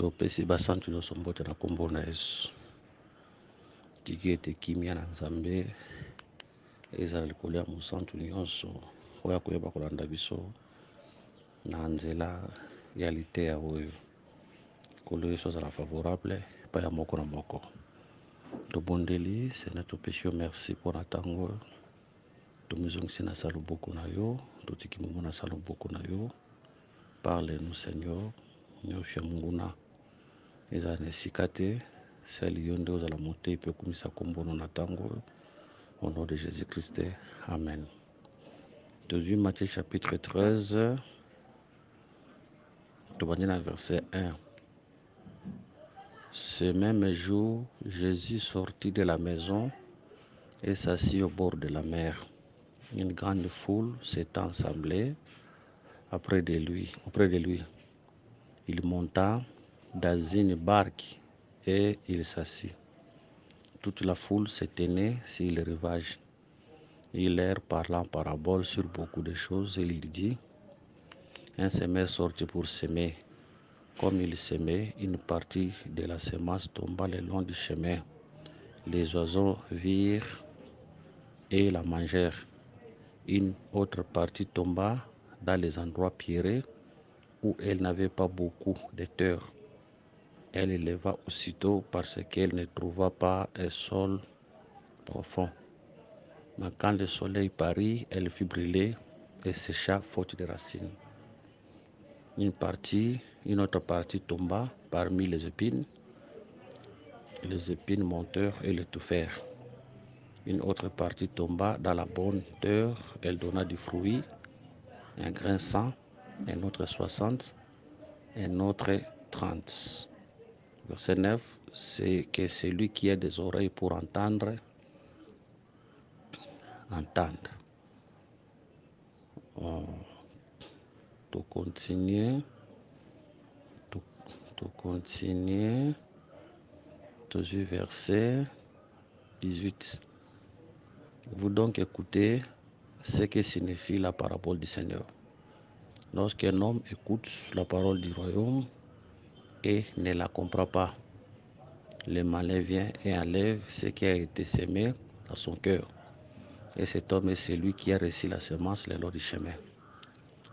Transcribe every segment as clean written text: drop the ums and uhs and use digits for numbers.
topesi basantu nyonso mbote na kombo na Yesu. Tiki ete kimia na Nzambe ezala likolo ya mosantu nyonso oyo akoyeba kolanda biso na nzela ya liteya oyo kolo Yesu azala favorable pa ya moko na moko. Tobondeli Seigneur, topesi yo merci mpona ntango tomizongisi na sala loboko na yo, totiki momo na sala loboko na yo. Parle-nous Seigneur, nyonso ya monguna ezala na esika te, sali yo nde ozala motei mpe okumisa kombono na ntango. Au nom de Jésus-Christ, Amen. Tozwi Matthieu chapitre 13, tobandi na verset 1. Ce même jour, Jésus sortit de la maison et s'assit au bord de la mer. Une grande foule s'est assemblée auprès de lui. Il monta dans une barque et il s'assit. Toute la foule se tenait sur le rivage. Il leur parla en parabole sur beaucoup de choses et il dit: un semeur sortit pour semer. Comme il semait, une partie de la semence tomba le long du chemin. Les oiseaux virent et la mangèrent. Une autre partie tomba dans les endroits pierreux où elle n'avait pas beaucoup de terre. Elle leva aussitôt parce qu'elle ne trouva pas un sol profond. Mais quand le soleil parut, elle fit brûler et sécha faute de racines. Une autre partie tomba parmi les épines montèrent et l'étouffèrent. Une autre partie tomba dans la bonne terre, elle donna du fruit, un grain 100, un autre 60, un autre 30. Verset 9, c'est que celui qui a des oreilles pour entendre, entende. Tu continues. Toujours verset 18. Vous donc écoutez ce que signifie la parabole du Seigneur. Lorsqu'un homme écoute la parole du royaume et ne la comprend pas, le malin vient et enlève ce qui a été semé dans son cœur. Et cet homme est celui qui a reçu la semence le long du chemin.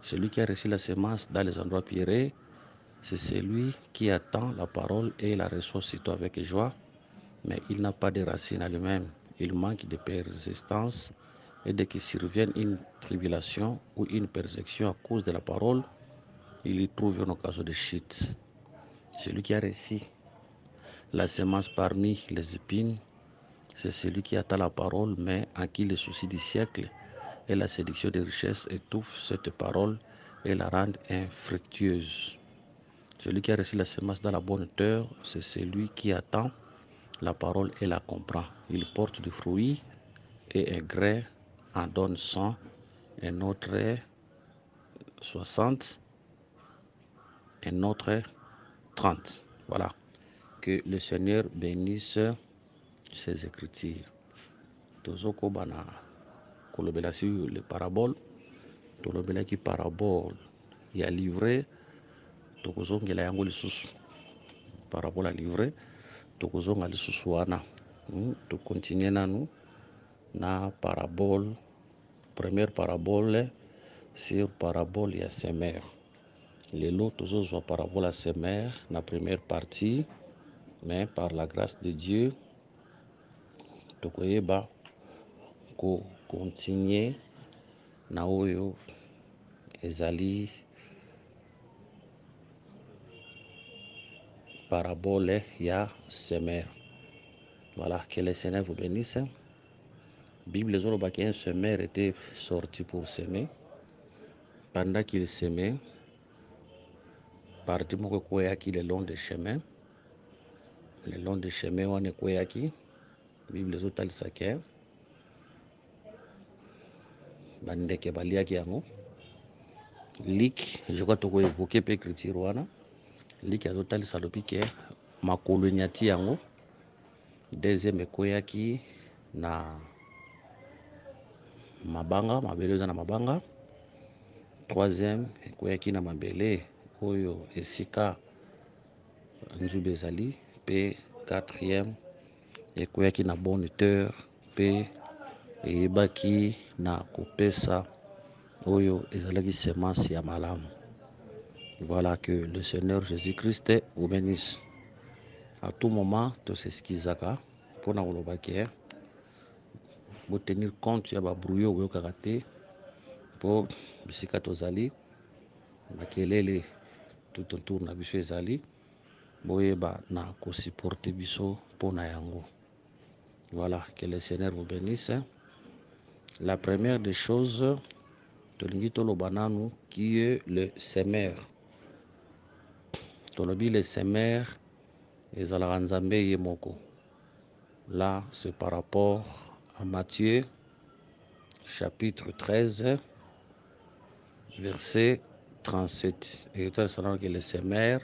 Celui qui a reçu la semence dans les endroits pierreux, c'est celui qui attend la parole et la reçoit aussitôt avec joie, mais il n'a pas de racines à lui-même. Il manque de persistance, et dès qu'il survienne une tribulation ou une persécution à cause de la parole, il y trouve une occasion de chute. Celui qui a reçu la semence parmi les épines, c'est celui qui attend la parole, mais en qui les soucis du siècle et la séduction des richesses étouffent cette parole et la rendent infructueuse. Celui qui a reçu la semence dans la bonne terre, c'est celui qui attend la parole et la comprend. Il porte du fruit et un grain en donne 100, un autre 60, un autre 30. Voilà. Que le Seigneur bénisse ses écritures. Tozoko bana kolobela si le parabole, tolobela ki parabole ya livre, tokozongela yango lisusu. Parabole à livre, tokozonga lisusu wana. To continue nanu na parabole, première parabole sur parabole ya semeur. Lelo tozozwa parabole ya semeur na première partie, mais par la grâce de Dieu tokoyeba ko continuer na oyo ezali parabole ya semeur. Voilà, que le Seigneur vous bénisse. Bible zoloba qu'un semeur était sorti pour semer. Pendant qu'il semait, parti moko kweyaki le long des chemins. Le long des chemins wane kweyaki. Bible zotalisa ke bandeke baliaki yango. Lik, je crois toko évoquer pe écriture wana. Lik azotalisa lobi ke makolo nyati yango. Deuxième kweyaki na mabanga, mabele eza na mabanga. Troisième kweyaki na mabele oyo esika nzube ezali pe quatrième ekweyaki na bonne heure pe eyebaki na kopesa oyo ezalaki semence ya malamu. Voilà, que le Seigneur Jésus-Christ vous bénisse. À tout moment tosesikizaka mpona koloba ke botenir compte ya babrouyo boyokaka te mpo bisika tozali makelele tout autour na biso ezali boyeba na kosupporte biso mpona yango. Voilà, que le Seigneur vous bénisse. La première des choses tolingi toloba nanu qui est le semeur. Tolobi le semeur ezalaka nzambe ye moko. Là, c'est par rapport à Matthieu chapitre 13 verset 37. Et tout à que le semeur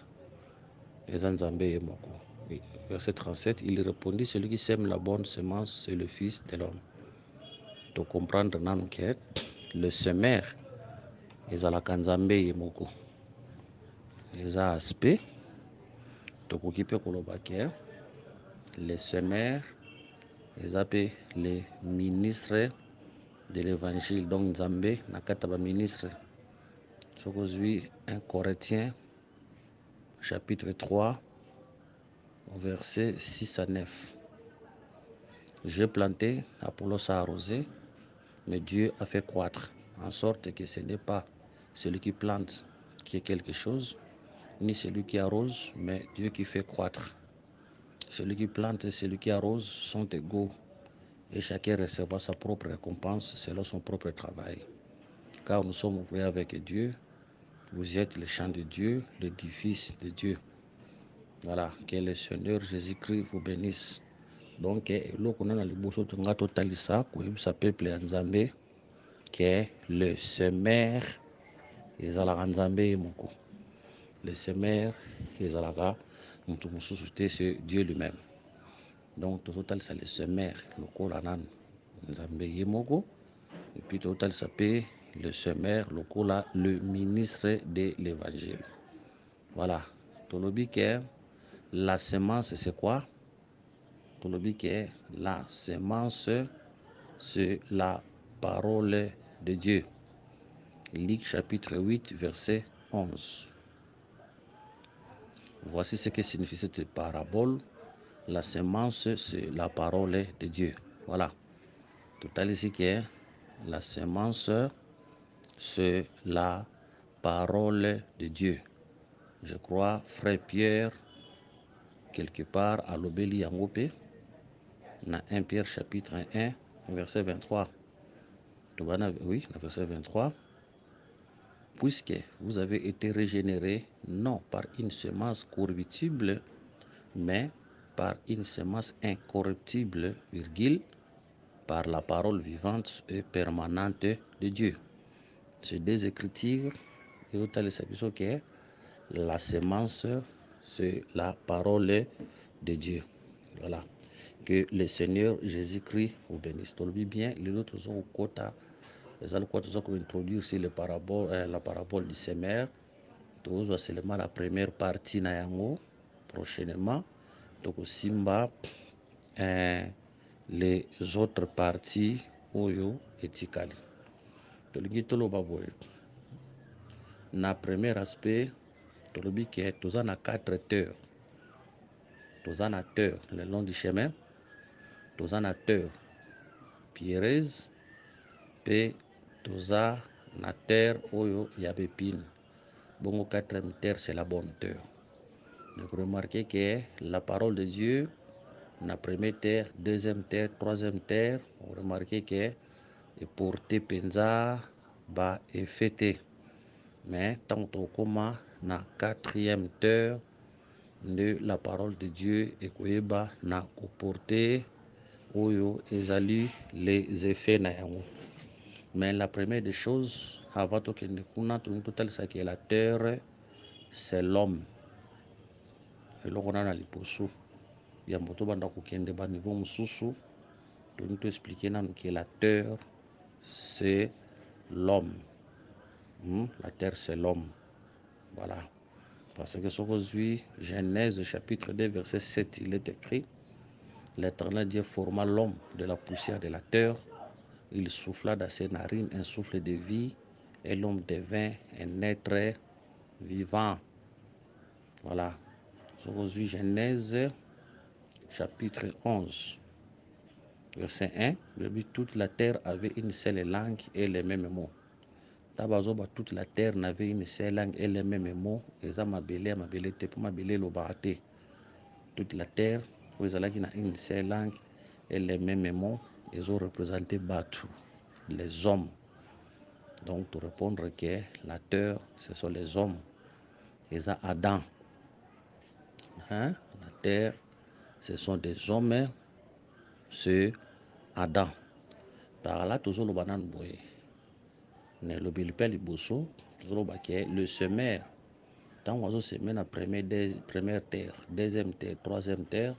eza nzambe ye moko. Oui. Verset 37, il répondit, celui qui sème la bonne semence, c'est le Fils de l'homme. To comprendre nanu ke le semeur ezalaka nzambe ye moko. Eza aspect tokoki mpe koloba ke le semeur eza mpe le ministre de l'évangile, donc nzambe na kati ya baministre. Soki ozwi 1 Corinthiens chapitre 3 verset 6 à 9. J'ai planté, Apollos a arrosé, mais Dieu a fait croître, en sorte que ce n'est pas celui qui plante qui est quelque chose, ni celui qui arrose, mais Dieu qui fait croître. Celui qui plante et celui qui arrose sont égaux, et chacun recevra sa propre récompense selon son propre travail. Car nous sommes ouvriers avec Dieu, vous êtes le champ de Dieu, l'édifice de Dieu. Voilà, que le Seigneur Jésus-Christ vous bénisse. Donc, eloko na liboso tonga totalisa koyebisa peuple ya Nzambe que le semeur ezalaka Nzambe ye moko. Le semeur ezalaka mutu mosusu te, c'est Dieu lui-même. Donc tozotalisa le semeur lokola nanu Nzambe ye moko, et puis tozotalisa pe le semeur lokola le ministre de l'évangile. Voilà, tolobi ke la semence c'est quoi? Tolobi ke la semence c'est la parole de Dieu. Luc chapitre 8 verset 11. Voici ce que signifie cette parabole. La semence c'est la parole de Dieu. Voilà. Total ici que la semence c'est la parole de Dieu. Je crois frère Pierre quelque part à l'obéli yangope na 1 Pierre chapitre 1 verset 23. Oui, verset 23. Puisque vous avez été régénérés non par une semence corruptible, mais par une semence incorruptible, virgule, par la parole vivante et permanente de Dieu. Ces deux écritures, que la semence, c'est la parole de Dieu. Voilà. Que le Seigneur Jésus-Christ vous bénisse. Tolbi bien, les autres sont au quota. Les autres quotas sont introduire sur la parabole du semeur. Tous va seulement la première partie na yango. Prochainement, donc simba les autres parties oyo etikali. Tolingi toloba boye. Na premier aspect, tolobi ke toza na 4 terres. Toza na terre le long du chemin. Toza na terre pierreuse pe toza na terre oyo ya bépine. Bongo 4e terre c'est la bonne terre. Donc remarquez que la parole de Dieu, la première terre, 2e terre, 3e terre, on remarquez que est porté penza ba et fêté. Mais tant qu'on na 4e terre de la parole de Dieu et koyeba na porter oyo ezali les effets na yango. Mais la première des choses, avant que nous kuna total ça que la terre c'est l'homme. Et là on a liposo. Ya moto banda kokende ba niveau mususu. Donc tout expliquer nan que la terre c'est l'homme. La terre c'est l'homme. Voilà. Parce que aujourd'hui, Genèse chapitre 2, verset 7, il est écrit, l'Éternel Dieu forma l'homme de la poussière de la terre, il souffla dans ses narines un souffle de vie, et l'homme devint un être vivant. Voilà. Aujourd'hui, Genèse chapitre 11, verset 1, le but, toute la terre avait une seule langue et les mêmes mots. Tabazoba, toute la terre n'avait une seule langue et les mêmes mots. Et ça m'a belé, pour ma belé le baraté. Toute la terre, vous avez une seule langue et les mêmes mots. Ils ont représenté Batu, les hommes. Donc, pour répondre que la terre, ce sont les hommes. Et ça, Adam. Hein? La terre, ce sont des hommes, c'est Adam. Par là, toujours le banan boy. Le bilipel liboso, toujours le semeur. Tant qu'on semer la première terre, deuxième terre, troisième terre,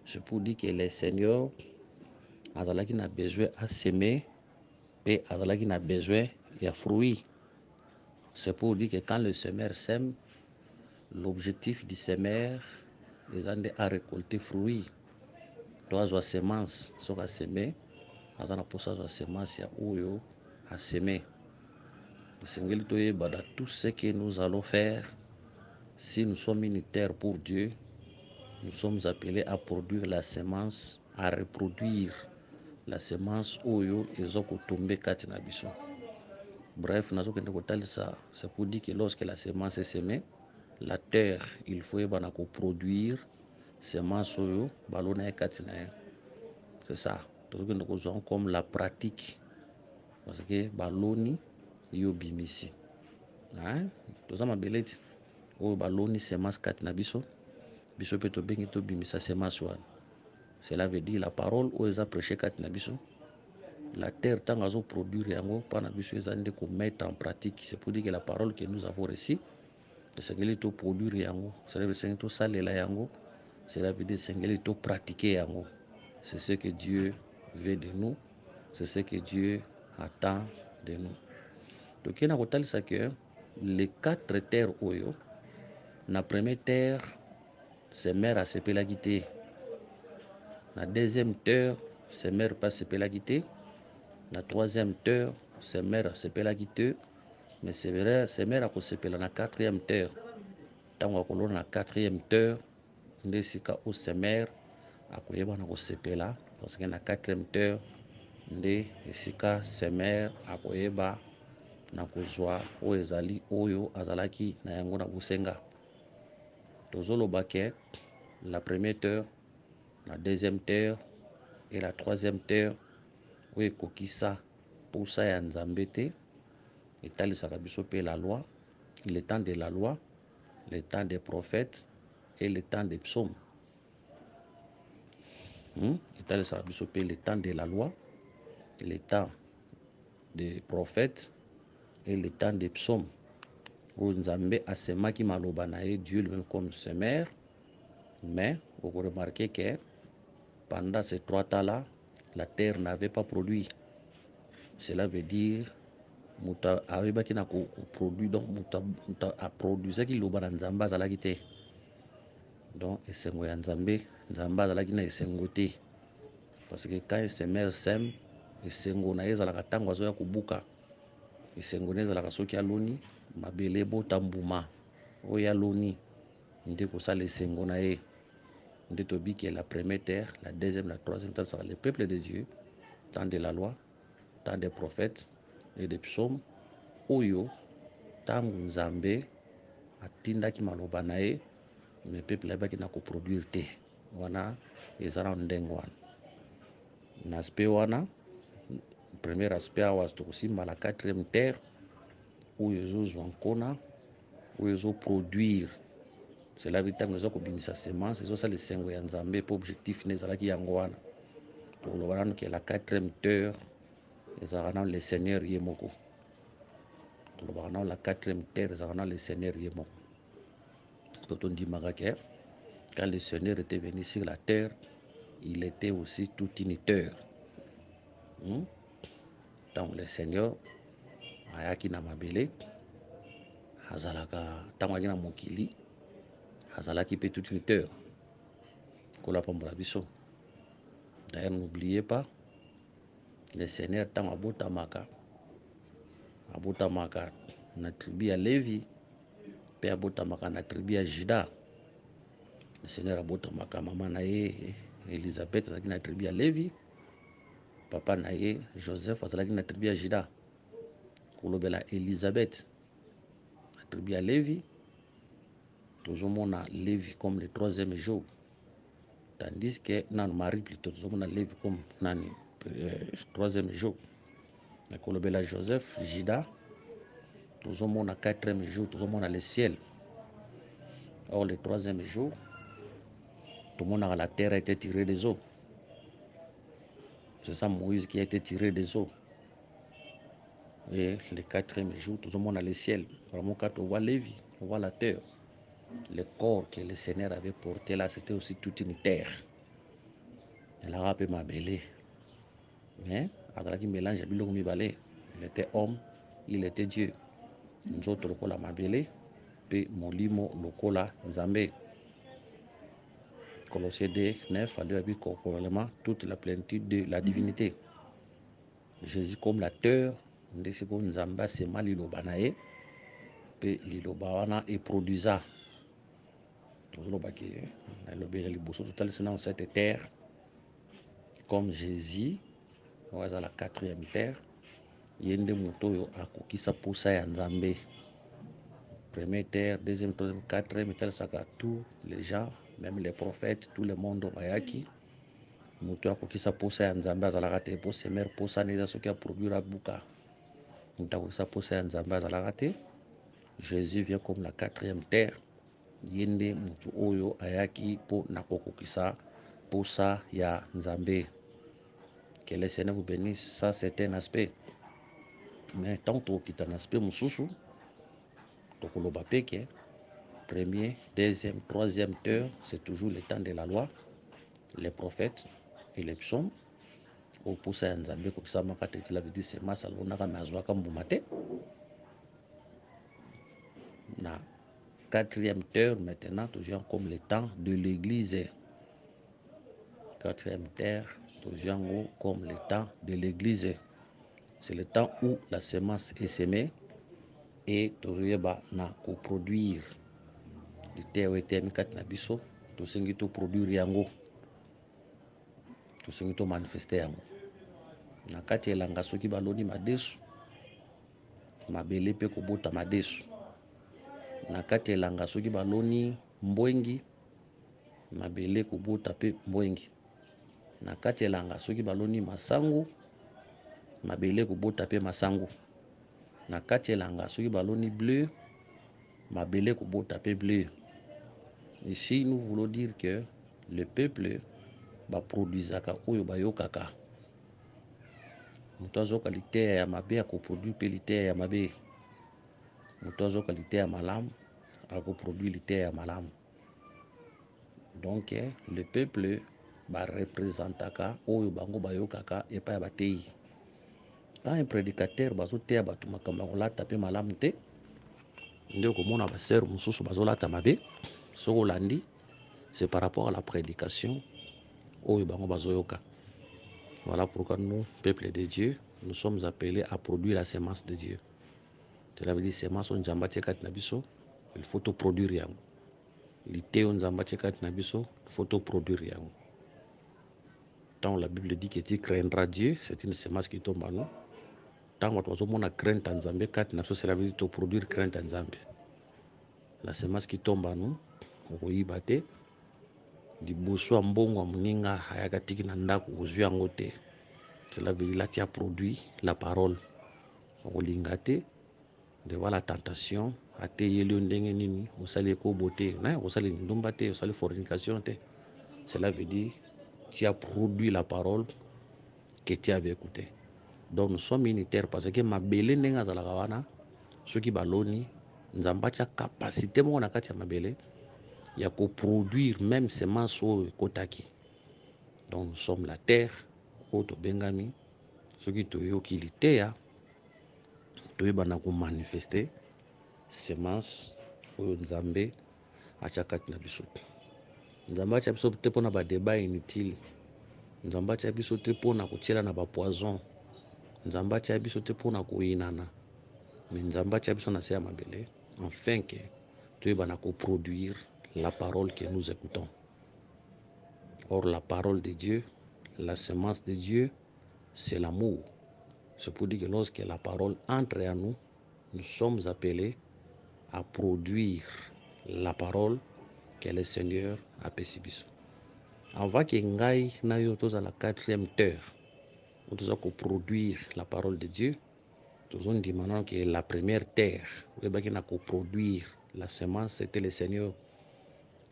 c'est pour dire que les seigneurs, qui n'a besoin à semer et qui n'a besoin de fruits. C'est pour dire que quand le semeur sème, l'objectif du semeur est à récolter fruits. Trois semences sont à semer, pour ça semence il y a où à semer. Tout ce que nous allons faire, si nous sommes une terre pour Dieu, nous sommes appelés à produire la semence, à reproduire la semence oyo ezoko tomber kati na biso. Bref, c'est pour dire que lorsque la semence est semée, la terre, il faut produire semence oyo balona kati na. C'est ça. Nous comme la pratique. Parce que baloni yo bimisi. Hein? Tout ça ma beleti. Oyo baloni semence kati na biso. Biso pe to bengi to bimisa semence wana. Cela veut dire la parole où ils ont prêché kati na biso. La terre tant azo produire yango pa na biso ezande ko mettre en pratique. C'est pour dire que la parole que nous avons reçue, c'est que to produire yango, cela veut dire to salela yango, cela veut dire que to pratiquer yango. C'est ce que Dieu veut de nous, c'est ce que Dieu attend de nous. Donc il y a kotalisa que les quatre terres oyo, na première terre, c'est mère à sepelaki te. La deuxième terre, c'est mère pas sepelaki te. La troisième terre, c'est mère sepelaki te. Mais c'est vrai, c'est mère à sepela na quatrième terre. Tant qu'on a la quatrième terre, nde sika au c'est mère à koyeba na sepela parce que na quatrième terre, nde sika c'est mère à koyeba na kozwa o ezali oyo azalaki na yango na busenga. Tozoloba ke la première terre, la deuxième terre et la troisième terre oyo ekokisa posa ya nzambe te etalisaka biso pe la loi, le temps de la loi, le temps des prophètes et le temps des psaumes. Etalisaka biso pe le temps de la loi, le temps des prophètes et le temps des psaumes. Où Nzambe asemaki maloba na ye, Dieu lui-même comme semeur, mais vous remarquez que pendant ces 3 temps-là, la terre n'avait pas produit. Cela veut dire muta ayebaki na produit, donc muta aproduisaki liloba na Nzambe azalaki te. Donc esengo ya Nzambe azalaki na esengo te. Parce que quand un semeur sème, esengo na ye ezalaka ntango azoya kobuka. Esengo na ye ezalaka soki aloni mabele bota mbuma oyo aloni nde kosala esengo na ye. Nde tobiki la première terre, la deuxième, la troisième terre sera le peuple de Dieu, temps de la loi, temps des prophètes et des psaumes. Oyo tango Nzambe atindaki maloba na ye, mais peuple ayebaki na koproduire te. Wana ezala ndenge wana. Na aspect wana, premier aspect awa tokosimba la quatrième terre oyo ezozwa nkona, oyo ezoproduire. Cela veut dire que nous avons kobimisa semence, c'est ça le sengo ya Nzambe pour objectif nezalaki yango wana. Pour le voir que la quatrième terre ezalaka le Seigneur yemoko. Pour le voir la quatrième terre ezalaka le Seigneur yemoko. Tout on dit que quand le Seigneur était venu sur la terre, il était aussi toute une terre. Donc le Seigneur ayaki na mabele, azalaka tango na mokili azalaki pe toute une terre kola pambola biso. D'ailleurs, n'oubliez pas, le Seigneur tango abotamaka na tribu ya Lévi pe abotamaka na tribu ya Juda. Le Seigneur abotamaka mama na ye Elisabeth azalaki na tribu ya Lévi, papa na ye Joseph azalaki na tribu ya Juda. Kolobela Elisabeth na tribu ya Lévi, tozomona Lévi comme le troisième jour, tandis que Marie plutôt tozomona Lévi comme troisième jour. Mais kolobela Joseph Juda, tozomona quatrième jour, tozomona le ciel. Or le troisième jour, tout le monde à la terre a été tiré des eaux. C'est ça Moïse qui a été tiré des eaux. Et le quatrième jour, tout le monde a le ciel. Vraiment, quand on voit Lévi, on voit la terre. Le corps que le Seigneur avait porté là, c'était aussi toute une terre. Elle a rappelé ma belle. Mais, avec le mélange, il était homme, il était Dieu. Nous autres, le cola ma belle, puis molimo, le cola Zambé. Colossiens 2, 9 à 2 habite corporellement toute la plénitude de la divinité. Jésus comme la terre, ndesiko nzamba sema liloba na ye, pe liloba wana e produisa. Tozoloba ki na lobela liboso total sena cette terre comme Jésus, oza la quatrième terre, yende moto yo akokisa posa ya nzambe. Première terre, deuxième, troisième, quatrième, tel saka tous les gens, même les prophètes, tout le monde bayaki. Moto akokisa posa ya nzambe azalaka te po semer posa neza soki a produire buka. Moto akokisa posa ya nzambe azalaka te. Jésus vient comme la quatrième terre. Yende moto oyo ayaki po nakokokisa posa ya nzambe. Que le Seigneur vous bénisse. Ça c'est un aspect. Mais tant qu'il y a un aspect mususu, tokoloba peke, premier, deuxième, troisième terre, c'est toujours le temps de la loi, les prophètes et les psaumes. Au posa ya nzambe kokisa makate tila vidi sema salonaka mazwaka mbumate. Na quatrième terre, maintenant, toujours comme le temps de l'église. Quatrième terre, toujours comme le temps de l'église. C'est le temps où la semence est semée et toujours na coproduire. Le terre était mikat na biso, to sengi to produire yango. To sengi to manifester yango. Na kati elanga soki baloni madesu, mabele pe kobota madesu. Na kati elanga soki baloni mbwengi, mabele kobota pe mbwengi. Na kati elanga soki baloni masangu, mabele kobota pe masangu. Na kati elanga soki baloni bleu, mabele kobota pe bleu. Ici nous voulons dire que le peuple va produire oyo bayokaka. Moto azoka lite ya mabe akoproduire pe lite ya mabe. Moto azoka lite ya malamu akoproduire lite ya malamu. Donc le peuple va représentaka oyo bango bayokaka epa ya batei. Quand un prédicateur bazoteya bato makambo kolata pe malamu te, nde komona basere mosusu bazolata mabe. Soko landi, c'est par rapport à la prédication oyo bango bazoyoka. Voilà pourquoi nous, peuple de Dieu, nous sommes appelés à produire la semence de Dieu. Cela veut dire semence on jamba tchekat nabiso, il faut tout produire yango. L'ité on jamba tchekat nabiso, il faut tout produire yango. Tant la Bible dit que tu craindras Dieu, c'est une semence qui tombe en nous. Tant que tu as crainte en Zambé, cela veut dire tout produire crainte en Zambé. La semence qui tombe en nous, on bate, liboso ya mbongo ya moninga ayaka tiki na ndako kozwi yango te. Cela veut dire là tu as produit la parole. Okolinga te devant la tentation ate yeli ndenge nini osali ekobo te, osali ndumba te, osali fornication te. Cela veut dire tu as produit la parole que tu avais écouté. Donc nous sommes unitaires parce que mabele ndenge azalaka wana soki baloni nzamba tia capacité moko na kati ya mabele ya koproduire même semence oyo ekotaki. Donc nous sommes la terre oyo tobengami soki toyoki liteya toyeba na komanifeste semence oyo nzambe atia kati na biso. Nzambe atia biso te mpona badébat inutile. Nzambe atia biso te mpona kotiela na bapoison. Nzambe atia biso te mpona koyinana. Mais nzambe atia biso na se ya mabele afin que toyebana koproduire la parole que nous écoutons. Or la parole de Dieu, la semence de Dieu, c'est l'amour. C'est pour dire que lorsque la parole entre en nous, nous sommes appelés à produire la parole que le Seigneur a pesi biso. Avant que ngai na yo toza la 4e terre, où toza produire la parole de Dieu, toza ndimana que la première terre, où baki na produire la semence, c'était le Seigneur.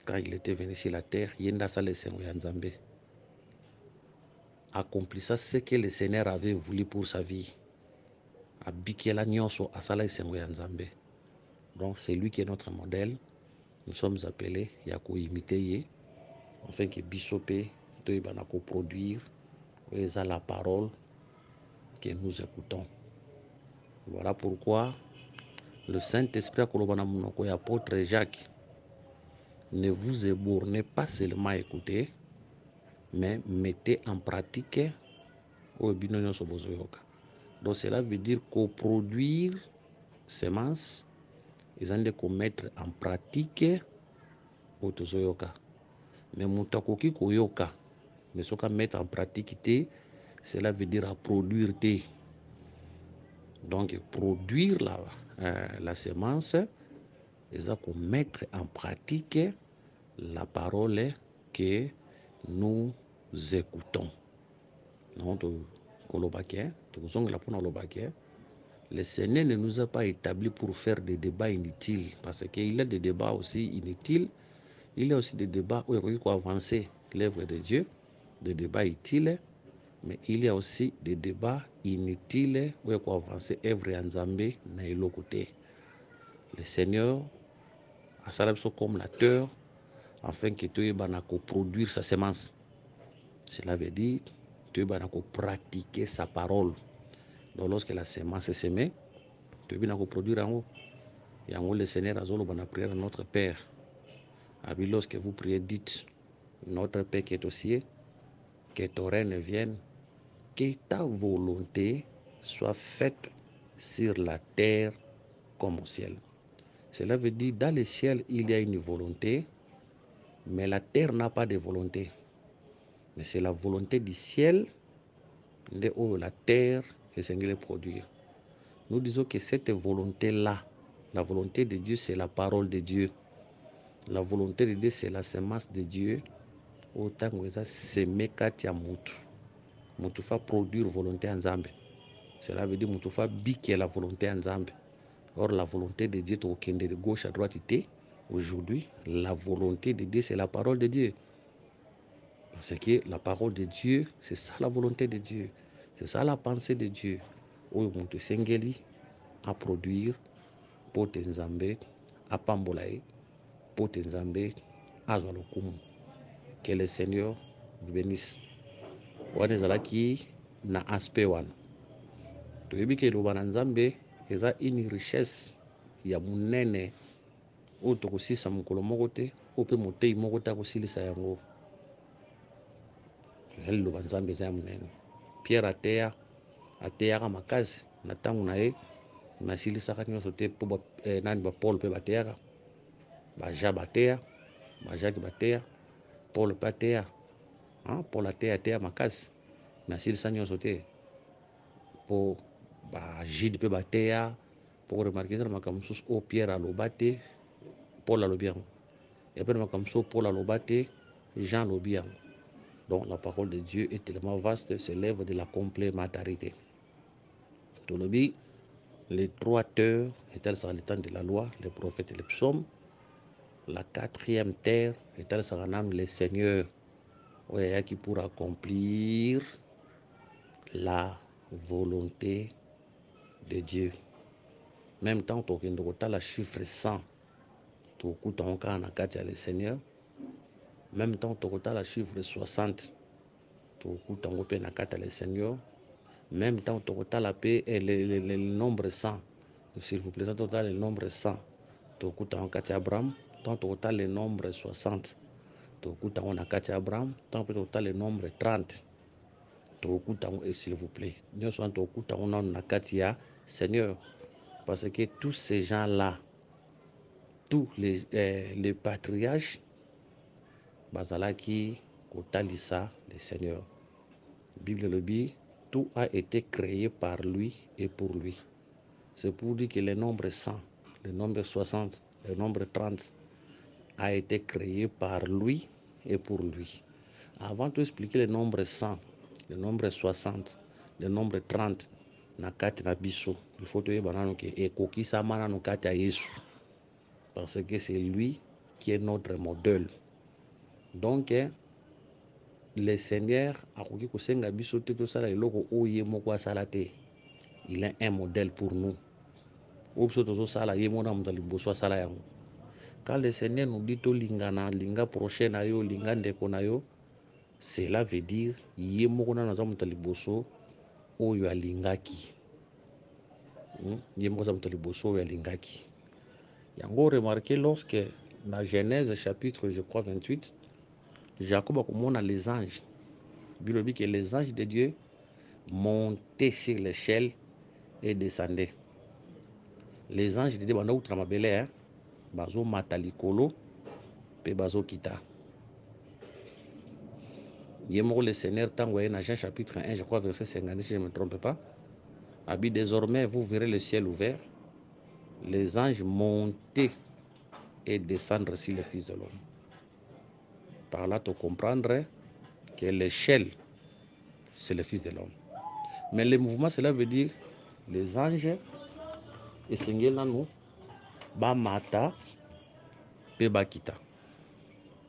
Quand il était venu sur la terre, yenda sa le Seigneur ya Nzambe. Accomplissa ce que le Seigneur avait voulu pour sa vie. Abikela nyonso asala le Seigneur ya Nzambe. Donc c'est lui qui est notre modèle. Nous sommes appelés à imiter afin que Bishopé doit produire la parole que nous écoutons. Voilà pourquoi le Saint-Esprit a apôtre Jacques, ne vous ébornez pas seulement à écouter, mais mettez en pratique au binonyo sobozoyoka. Donc cela veut dire coproduire semences, ils ont de mettre en pratique au tozoyoka. Mais mutakoki koyoka, mais ce qu'on mettre en pratique, cela veut dire à produire. Donc produire la semence, ils ont mettre en pratique la parole que nous écoutons. Le Seigneur ne nous a pas établis pour faire des débats inutiles, parce qu'il y a des débats aussi inutiles. Il y a aussi des débats où il faut avancer l'œuvre de Dieu, des débats utiles, mais il y a aussi des débats inutiles où il faut avancer l'œuvre en Zambé na côté. Le Seigneur a salé comme la terre afin que tu aies produire sa semence. Cela veut dire que tu aies pratiquer sa parole. Donc lorsque la semence est semée, tu aies produire en haut. Et en haut, le Seigneur a zolo bana prière à notre Père. Abi lorsque vous priez, dites: Notre Père qui est au ciel, que ton règne vienne, que ta volonté soit faite sur la terre comme au ciel. Cela veut dire dans le ciel, il y a une volonté, mais la terre n'a pas de volonté. Mais c'est la volonté du ciel de où la terre est censée produire. Nous disons que cette volonté-là, la volonté de Dieu, c'est la parole de Dieu. La volonté de Dieu, c'est la semence de Dieu. Autant que ça, c'est mekatia mutu. Mutu fa produire volonté en Zambie. Cela veut dire mutu fa biquer la volonté en Zambie. Or, la volonté de Dieu, de gauche à droite, aujourd'hui, la volonté de Dieu, c'est la parole de Dieu. Parce que la parole de Dieu, c'est ça la volonté de Dieu. C'est ça la pensée de Dieu. Où mutu sengeli à produire pour te Nzambe, à pambolae, pour te Nzambe, à zalokumu. Que le Seigneur vous bénisse. Wana ezalaki na aspect wana toyebi ke eloba na Nzambe eza une richesse ya munene oyo tokosisa mokolo moko te oyo mpe motei moko te akosilisa yango. Eza liloba Nzambe eza ya munene. Pierre ateyaka makasi na ntango na ye nasilisaka nyonso te mpo nani Paul mpe bateyaka, Jean bateya, Jacques bateya, Paul mpe ateya. Paul ateya makasi nasilisa nyonso te mpo Jude mpe bateya mpo remarke eza na makambo mosusu oyo Pierre aloba te Paul alobi yango, epe na makambo mosusu oyo Paul aloba te Jean alobi yango. Donc la parole de Dieu est tellement vaste, c'est l'œuvre de la complémentarité. Tolobi, les 3 terres étaient sur le temps de la loi, les prophètes et les psaumes. La 4e terre était sur le Seigneur, qui pour accomplir la volonté de Dieu. Même temps, tu as le chiffre 100, tu as le Seigneur. Même temps, tu as le chiffre 60, tu as le Seigneur. Même temps, tu as le nombre 100, s'il vous plaît, tant total le nombre 100, tokuta en kati Abraham, tant total le nombre 60, tokuta en kati Abraham, tant total le nombre 30, tokuta et s'il vous plaît, nous sommes tokuta en kati Seigneur, parce que tous ces gens-là, tous les patriarches, bazalaki kotalisa le Seigneur. Bible le dit, tout a été créé par lui et pour lui. C'est pour dire que le nombre 100, le nombre 60, le nombre 30 a été créé par lui et pour lui. Avant de expliquer le nombre 100, le nombre 60, le nombre 30, na kati na biso, il faut te dire que ekokisa mana no kati ya Yesu. Parce que c'est lui qui est notre modèle. Donc, le Seigneur a dit que il est un modèle pour nous. Quand le Seigneur nous dit to lingana, linga prochain na yo, linga ndeko na yo, cela veut dire ye moko na naza muta liboso oyo alingaki. Ye moko za muta liboso oyo alingaki. Yango remarqué lorsque dans Genèse chapitre je crois 28, Jacob a commencé les anges. Bible dit que les anges de Dieu montaient sur l'échelle et descendaient. Les anges de Dieu banda outra mabele bazo mata likolo pe bazo kita. Yemoko le Seigneur tango dans Jean chapitre 1 je crois verset 50 si je ne me trompe pas. Abi désormais vous verrez le ciel ouvert, les anges monter et descendre sur le Fils de l'homme. Par là tu comprendrais que l'échelle c'est le Fils de l'homme. Mais le mouvement cela veut dire les anges et Seigneur nous ba mata pe bakita.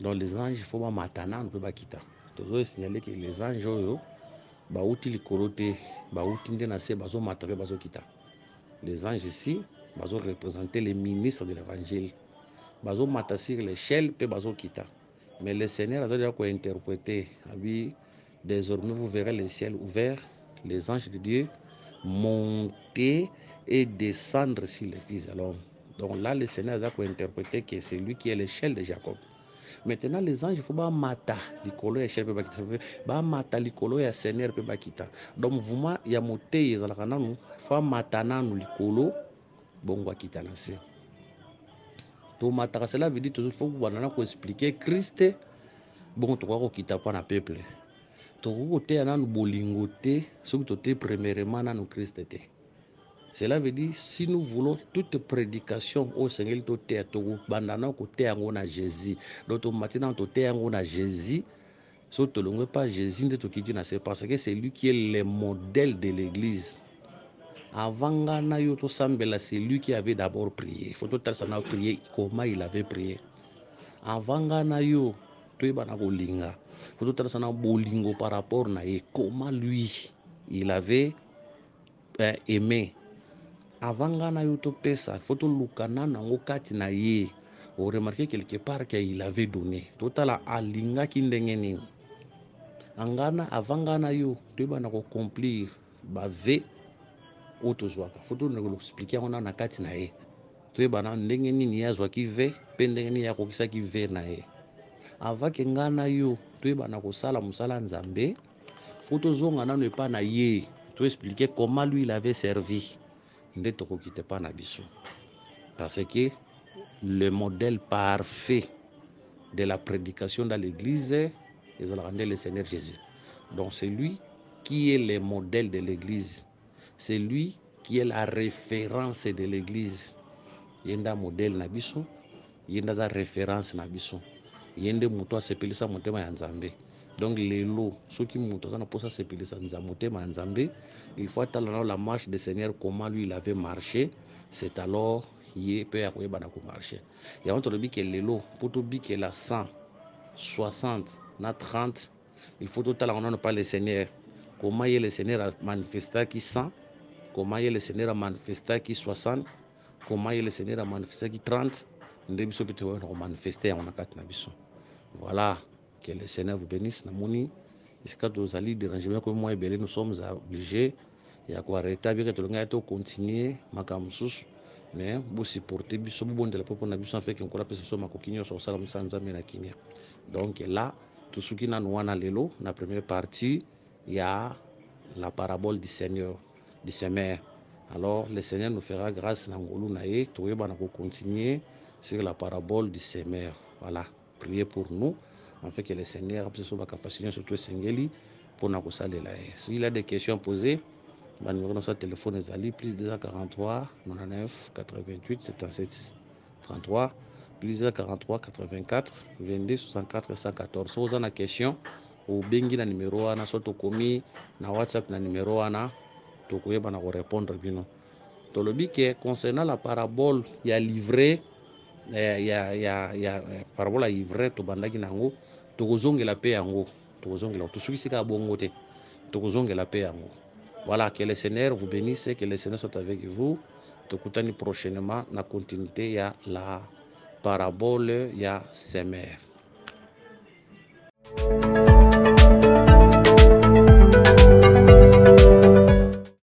Donc les anges faut ba mata na pe bakita. Toujours signaler que les anges yo ba uti likorote ba uti ndena se bazo mata pe bazo kita. Les anges ici bazo représenter les ministres de l'évangile. Bazo mata sur l'échelle pe bazo kita. Mais le Seigneur a déjà quoi interpréter. Abi désormais vous verrez le ciel ouvert, les anges de Dieu monter et descendre sur le Fils de l'homme. Donc là, le Seigneur a interprété que c'est lui qui est l'échelle de Jacob. Maintenant, les anges, il faut pas mater l'icolo et l'échelle peut bakita. Ba mata l'icolo et Seigneur peut bakita. Donc vraiment, il y a monté ils ont kananu, faut matana nous l'icolo, bon bakita na se. To mata cela veut dire toujours faut banana ko expliquer Christ. Bon to ko kita pa na peuple. To ko te na bolingo te, ce que to premièrement na nous Christ te. Cela veut dire si nous voulons toute prédication au Seigneur to te to bandana ko te yango na Jésus. Donc maintenant to te yango na Jésus. So to longue pas Jésus de to kiti na c'est parce que c'est lui qui est le modèle de l'église. Avant Gana Yoto Sambela, c'est lui qui avait d'abord prié. Il faut tout le temps prier comment il avait prié. Avant Gana Yo, tu es banako linga. Il faut tout le temps bolingo par rapport à comment lui il avait aimé. Avant Gana Yoto Pesa, il faut tout le canana ngokati na ye. On remarque quelque part qu'il avait donné. Total a linga kindengeni. Angana avant Gana Yo, tu es banako accomplir bave. Otozwaka faut nous expliquer on a na kati na ye to bana ndenge nini yazwa ki ve pe ndenge nini yakokisa ki ve na ye avant ke ngana yo to bana ko sala musala nzambe faut tozonga na ne pas na ye to expliquer comment lui il avait servi nde to kokite pas na biso parce que le modèle parfait de la prédication dans l'église est le Seigneur Jésus. Donc c'est lui qui est le modèle de l'église. C'est lui qui est la référence de l'église. Yenda modèle na biso, yenda za référence na biso. Yende muto a sepelisa motema ya nzambe. Donc lelo, ceux qui muto za na posa sepelisa motema ya nzambe, il faut attendre la marche du Seigneur comment lui il avait marché, c'est alors il peut y bana ko marcher. Ya on to bi que lelo, pour to bi que la 100, 60, na 30, il faut total on ne pas le Seigneur. Comment il le Seigneur a manifesté qui 100, comment le Seigneur a manifesté qui 60, comment le Seigneur a manifesté qui 30, voilà, que le Seigneur vous bénisse. Nous sommes obligés de continuer. mais vous supportez biso bon de la peuple na biso en fait que encore pesa so makokinyo so sala musanza na kinya. Donc là tout ce qui na wana lelo na première partie il y a la parabole du Seigneur du semeur. Alors le Seigneur nous fera grâce na ngolu na ye to yeba na ko continuer sur la parabole du semeur. Voilà, priez pour nous en fait que le Seigneur puisse nous capaciter surtout sengeli pour na ko salela. S'il a des questions posées, le numéro de notre téléphone est ali plus 243 99 88 77 33 plus 243 84 22 64 114. Si vous avez une question ou bengi na numéro ana soto komi na WhatsApp na numéro ana to koyeba na ko répondre bino. To lobi que concernant la parabole ya livré ya parabole ya livré to bandaki nango to kozongela pe yango to kozongela to sukisi ka bongo te to kozongela pe yango. Voilà, que le Seigneur vous bénisse, que le Seigneur soit avec vous. Tokutani prochainement na continuité ya la parabole ya semeur.